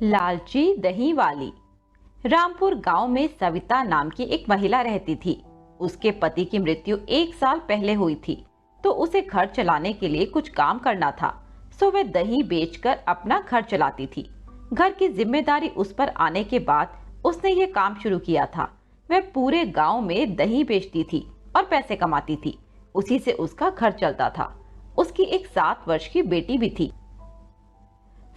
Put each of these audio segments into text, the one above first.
लालची दही वाली। रामपुर गांव में सविता नाम की एक महिला रहती थी। उसके पति की मृत्यु 1 साल पहले हुई थी, तो उसे घर चलाने के लिए कुछ काम करना था। सो वह दही बेचकर अपना घर चलाती थी। घर की जिम्मेदारी उस पर आने के बाद उसने ये काम शुरू किया था। वह पूरे गांव में दही बेचती थी और पैसे कमाती थी। उसी से उसका घर चलता था। उसकी एक 7 वर्ष की बेटी भी थी।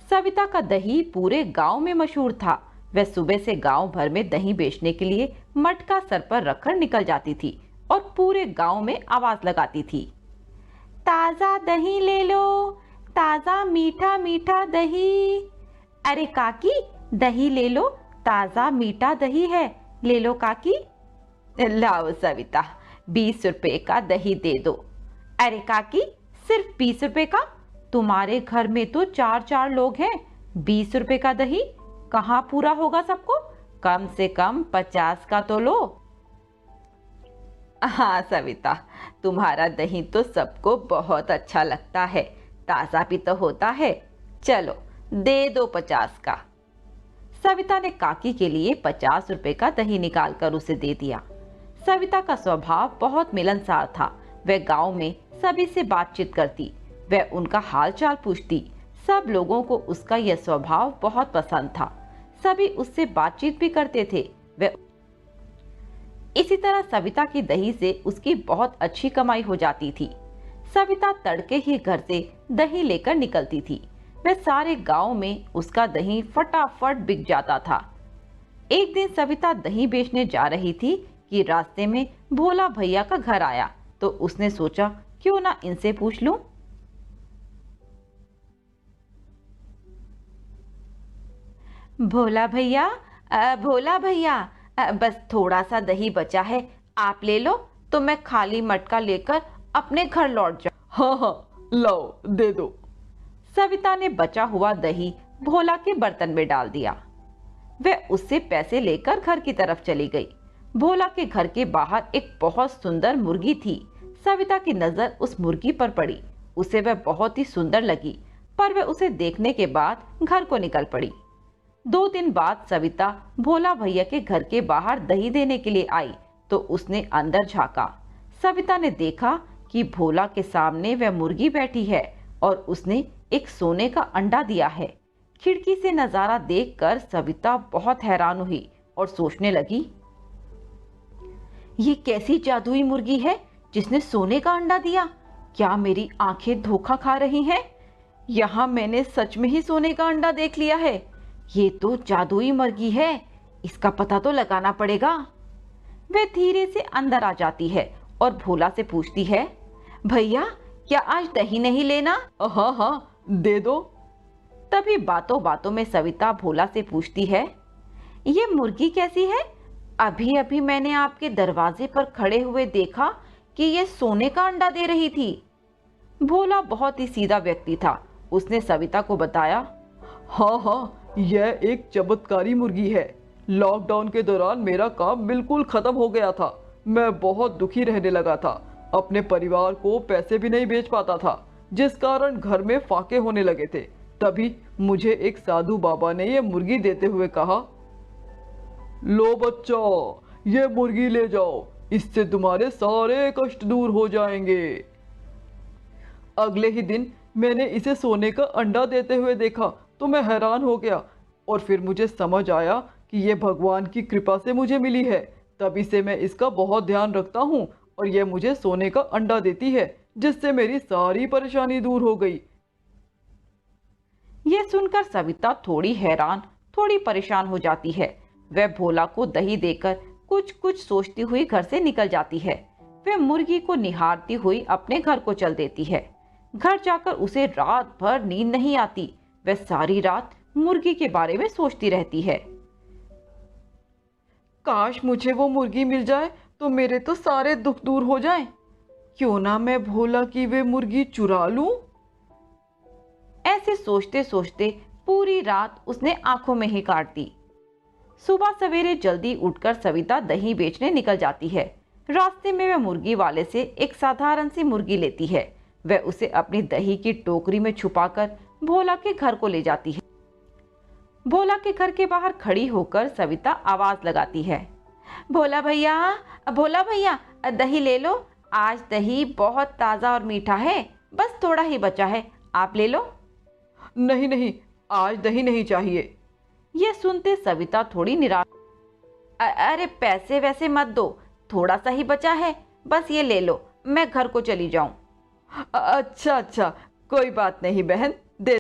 सविता का दही पूरे गांव में मशहूर था। वह सुबह से गांव भर में दही बेचने के लिए मटका सर पर रखकर निकल जाती थी और पूरे गांव में आवाज लगाती थी, ताजा दही ले लो, ताजा मीठा मीठा दही। अरे काकी, दही ले लो, ताजा मीठा दही है, ले लो काकी। लाओ सविता, 20 रुपए का दही दे दो। अरे काकी, सिर्फ 20 रुपए का? तुम्हारे घर में तो 4 4 लोग हैं। 20 रुपए का दही कहाँ पूरा होगा सबको? कम से कम 50 का तो लो। हाँ सविता, तुम्हारा दही तो सबको बहुत अच्छा लगता है, ताजा भी तो होता है। चलो दे दो 50 का। सविता ने काकी के लिए 50 रुपए का दही निकालकर उसे दे दिया। सविता का स्वभाव बहुत मिलनसार था। वह गांव में सभी से बातचीत करती, वह उनका हाल चाल पूछती। सब लोगों को उसका यह स्वभाव बहुत पसंद था। सभी उससे बातचीत भी करते थे। वह इसी तरह सविता की दही से उसकी बहुत अच्छी कमाई हो जाती थी। सविता तड़के ही घर से दही लेकर निकलती थी। वह सारे गांव में उसका दही फटाफट बिक जाता था। एक दिन सविता दही बेचने जा रही थी कि रास्ते में भोला भैया का घर आया, तो उसने सोचा क्यों ना इनसे पूछ लूं। भोला भैया, भोला भैया, बस थोड़ा सा दही बचा है, आप ले लो तो मैं खाली मटका लेकर अपने घर लौट जाऊं। हाँ हाँ, लाओ दे दो। सविता ने बचा हुआ दही भोला के बर्तन में डाल दिया। वह उससे पैसे लेकर घर की तरफ चली गई। भोला के घर के बाहर एक बहुत सुंदर मुर्गी थी। सविता की नजर उस मुर्गी पर पड़ी। उसे वह बहुत ही सुंदर लगी, पर वह उसे देखने के बाद घर को निकल पड़ी। 2 दिन बाद सविता भोला भैया के घर के बाहर दही देने के लिए आई, तो उसने अंदर झांका। सविता ने देखा कि भोला के सामने वह मुर्गी बैठी है और उसने एक सोने का अंडा दिया है। खिड़की से नजारा देखकर सविता बहुत हैरान हुई और सोचने लगी, ये कैसी जादुई मुर्गी है जिसने सोने का अंडा दिया? क्या मेरी आंखें धोखा खा रही हैं? यहाँ मैंने सच में ही सोने का अंडा देख लिया है। ये तो जादुई मुर्गी है, इसका पता तो लगाना पड़ेगा। वह धीरे से अंदर आ जाती है और भोला से पूछती है, भैया क्या आज दही नहीं लेना? हाँ हाँ, दे दो। तभी बातों बातों में सविता भोला से पूछती है, ये मुर्गी कैसी है? अभी अभी मैंने आपके दरवाजे पर खड़े हुए देखा कि ये सोने का अंडा दे रही थी। भोला बहुत ही सीधा व्यक्ति था। उसने सविता को बताया, हाँ हाँ, यह एक चमत्कारी मुर्गी है। लॉकडाउन के दौरान मेरा काम बिल्कुल खत्म हो गया था। मैं बहुत दुखी रहने लगा था। अपने परिवार को पैसे भी नहीं बेच पाता था, जिस कारण घर में फाके होने लगे थे। तभी मुझे एक साधु बाबा ने यह मुर्गी देते हुए कहा, लो बच्चा, ये मुर्गी ले जाओ, इससे तुम्हारे सारे कष्ट दूर हो जाएंगे। अगले ही दिन मैंने इसे सोने का अंडा देते हुए देखा तो मैं हैरान हो गया, और फिर मुझे समझ आया कि यह भगवान की कृपा से मुझे मिली है। तभी से मैं इसका बहुत ध्यान रखता हूँ और यह मुझे सोने का अंडा देती है, जिससे मेरी सारी परेशानी दूर हो गई। यह सुनकर सविता थोड़ी हैरान, थोड़ी परेशान हो जाती है। वह भोला को दही देकर कुछ कुछ सोचती हुई घर से निकल जाती है। वह मुर्गी को निहारती हुई अपने घर को चल देती है। घर जाकर उसे रात भर नींद नहीं आती। वह सारी रात मुर्गी के बारे में सोचती रहती है। काश मुझे वो मुर्गी मिल जाए तो मेरे तो सारे दुख दूर हो जाएं। क्यों ना मैं भोला की वे मुर्गी चुरा लूं? ऐसे सोचते सोचते पूरी रात उसने आंखों में ही काट दी। सुबह सवेरे जल्दी उठकर सविता दही बेचने निकल जाती है। रास्ते में वह मुर्गी वाले से एक साधारण सी मुर्गी लेती है। वह उसे अपनी दही की टोकरी में छुपाकर भोला के घर को ले जाती है। भोला के घर के बाहर खड़ी होकर सविता आवाज लगाती है, भोला भैया दही ले लो, आज दही बहुत ताजा और मीठा है, बस थोड़ा ही बचा है, आप ले लो। नहीं नहीं, आज दही नहीं चाहिए। ये सुनते सविता थोड़ी निराश, अरे पैसे वैसे मत दो, थोड़ा सा ही बचा है, बस ये ले लो, मैं घर को चली जाऊं। अच्छा, कोई बात नहीं बहन, दे।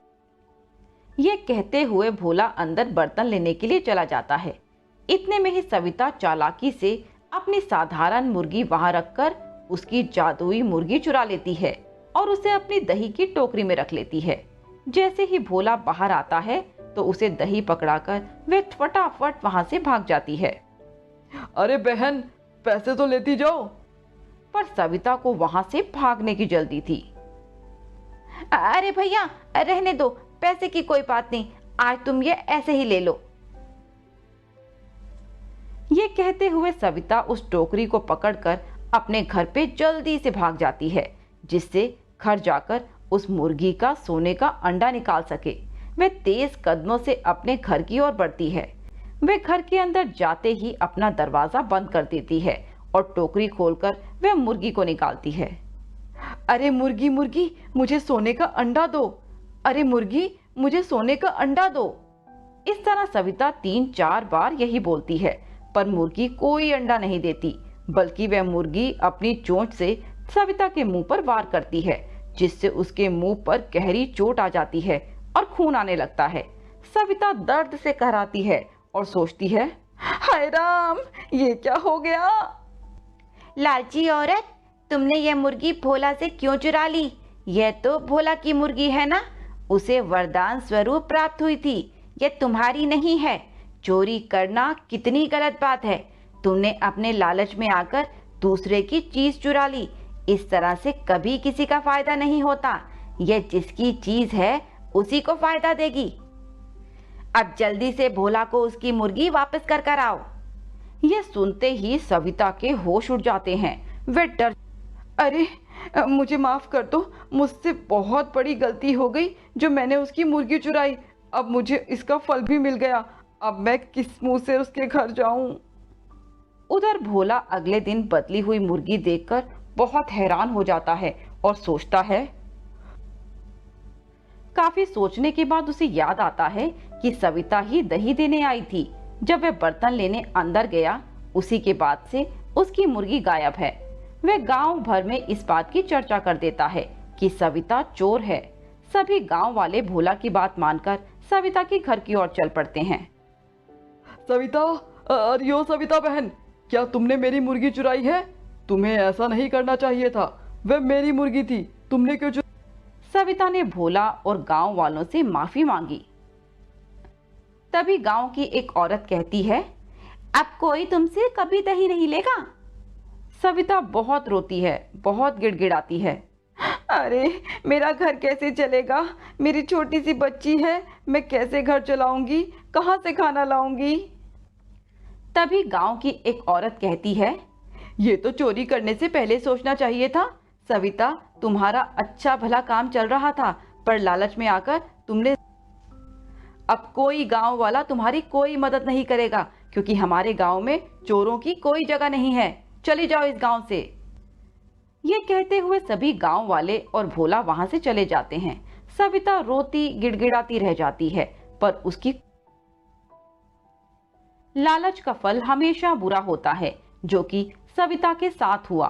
ये कहते हुए भोला अंदर बर्तन लेने के लिए चला जाता है। इतने में ही सविता चालाकी से अपनी साधारण मुर्गी वहां रखकर उसकी जादुई मुर्गी चुरा लेती है और उसे अपनी दही की टोकरी में रख लेती है। जैसे ही भोला बाहर आता है तो उसे दही पकड़ाकर वे फटाफट वहां से भाग जाती है। अरे बहन, पैसे तो लेती जाओ। पर सविता को वहां से भागने की जल्दी थी। अरे भैया रहने दो, पैसे की कोई बात नहीं, आज तुम ये ऐसे ही ले लो। ये कहते हुए सविता उस टोकरी को पकड़कर अपने घर पे जल्दी से भाग जाती है, जिससे घर जाकर उस मुर्गी का सोने का अंडा निकाल सके। वह तेज कदमों से अपने घर की ओर बढ़ती है। वह घर के अंदर जाते ही अपना दरवाजा बंद कर देती है और टोकरी खोलकर वह मुर्गी को निकालती है। अरे मुर्गी मुझे सोने का अंडा दो, अरे मुर्गी मुझे सोने का अंडा दो। इस तरह सविता 3-4 बार यही बोलती है, पर मुर्गी कोई अंडा नहीं देती, बल्कि वह मुर्गी अपनी चोंच से सविता के मुंह पर वार करती है, जिससे उसके मुंह पर गहरी चोट आ जाती है और खून आने लगता है। सविता दर्द से कहराती है और सोचती है, हाय राम, ये क्या हो गया। लालची औरत, तुमने यह मुर्गी भोला से क्यों चुरा ली? यह तो भोला की मुर्गी है ना, उसे वरदान स्वरूप प्राप्त हुई थी, यह तुम्हारी नहीं है। चोरी करना कितनी गलत बात है। तुमने अपने लालच में आकर दूसरे की चीज चुरा ली। इस तरह से कभी किसी का फायदा नहीं होता। यह जिसकी चीज है उसी को फायदा देगी। अब जल्दी से भोला को उसकी मुर्गी वापस कर आओ। यह सुनते ही सविता के होश उड़ जाते हैं। वे डर, अरे मुझे माफ कर दो, मुझसे बहुत बड़ी गलती हो गई जो मैंने उसकी मुर्गी चुराई। अब मुझे इसका फल भी मिल गया, अब मैं किस मुंह से उसके घर जाऊं। उधर भोला अगले दिन बदली हुई मुर्गी देखकर बहुत हैरान हो जाता है और सोचता है। काफी सोचने के बाद उसे याद आता है कि सविता ही दही देने आई थी। जब वह बर्तन लेने अंदर गया, उसी के बाद से उसकी मुर्गी गायब है। वह गांव भर में इस बात की चर्चा कर देता है कि सविता चोर है। सभी गांव वाले भोला की बात मानकर सविता के घर की ओर चल पड़ते हैं। सविता, अरे ओ सविता बहन, क्या तुमने मेरी मुर्गी चुराई है? तुम्हें ऐसा नहीं करना चाहिए था, वह मेरी मुर्गी थी, तुमने क्यों सविता ने भोला और गांव वालों से माफी मांगी। तभी गांव की एक औरत कहती है, अब कोई तुमसे कभी दही नहीं लेगा। सविता बहुत रोती है, बहुत गिड़गिड़ाती है। अरे मेरा घर कैसे चलेगा, मेरी छोटी सी बच्ची है, मैं कैसे घर चलाऊंगी, कहाँ से खाना लाऊंगी। तभी गांव की एक औरत कहती है, ये तो चोरी करने से पहले सोचना चाहिए था। सविता, तुम्हारा अच्छा भला काम चल रहा था, पर लालच में आकर तुमने, अब कोई गांव वाला तुम्हारी कोई मदद नहीं करेगा, क्योंकि हमारे गांव में चोरों की कोई जगह नहीं है, चली जाओ इस गांव से। ये कहते हुए सभी गांव वाले और भोला वहां से चले जाते हैं। सविता रोती गिड़गिड़ाती रह जाती है, पर उसकी लालच का फल हमेशा बुरा होता है, जो कि सविता के साथ हुआ।